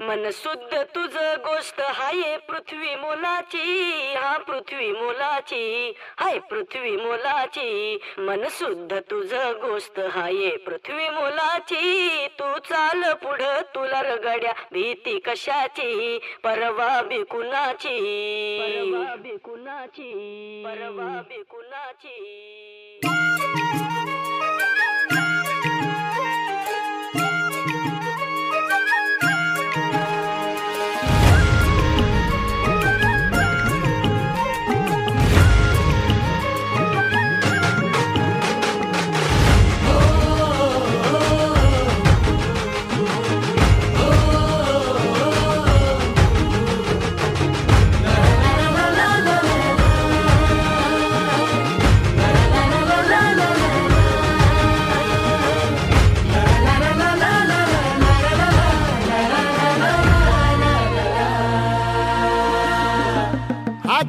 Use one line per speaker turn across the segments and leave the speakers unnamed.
मन शुद्ध तुझ गोष्ट हाय पृथ्वी मोलाची, हा पृथ्वी मोलाची, हाय पृथ्वी मोलाची. मन शुद्ध तुझ गोष्ट हाय पृथ्वी मोलाची. तू चाल पुढं तुला रगड्या भीती कशाची, परवा बी कुणाची, परवा बी कुणाची, परवा बी कुणाची.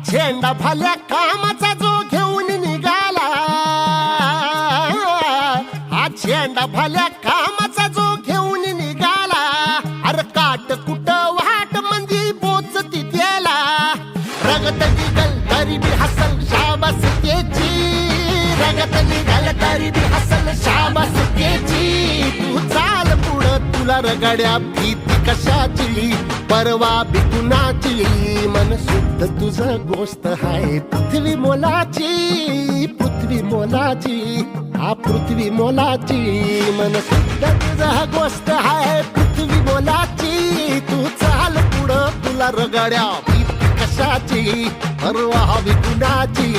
झेंडा भल्या कामाचा जो घेऊन निघाला, हा झेंडा भल्या कामाचा जो घेऊन निघाला. अरे काट कुट वाट मंदी बोचती त्याला, रगत निघल तरी बी हसल शाबास त्याची, रगत निघल तरी बी हसल शाबास त्याची. तू चाल पुढं तुला रगड्या भीती कशाची, परवा बी कुणाची. मन शुद्ध तुझं गोष्ट हाय पृथ्वी मोलाची, पृथ्वी मोलाची, हा पृथ्वी मोलाची. मन शुद्ध तुझं गोष्ट हाय पृथ्वी मोलाची. तू चाल पुढं तुला रगड्या भीती कशाची, परवा बी कुणाची.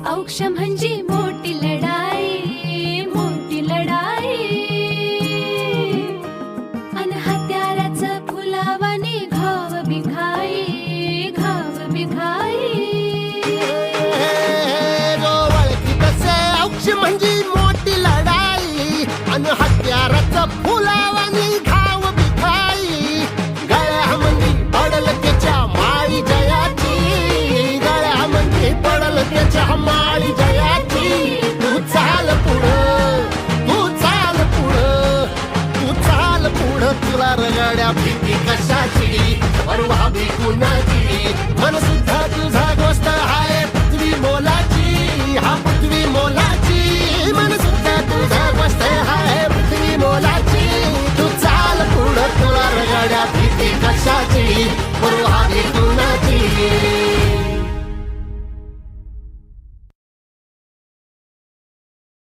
औक्ष म्हणजे मोठी लढाई, मोठी लढाई. अन हत्याराचं फुलावाने घाव बिघाई, घाव बिघाई.
औक्ष म्हणजे मोठी लढाई, अन हत्याराचं फुलावाने घाव बिघाई. गळ्यामध्ये पडल त्याच्या माळी जयाची, गळ्यामध्ये पडल त्याच्या माळी जयाची. तू चाल पुढं, तू चाल पुढं, तू चाल पुढं तुला रगड्या भीती कशा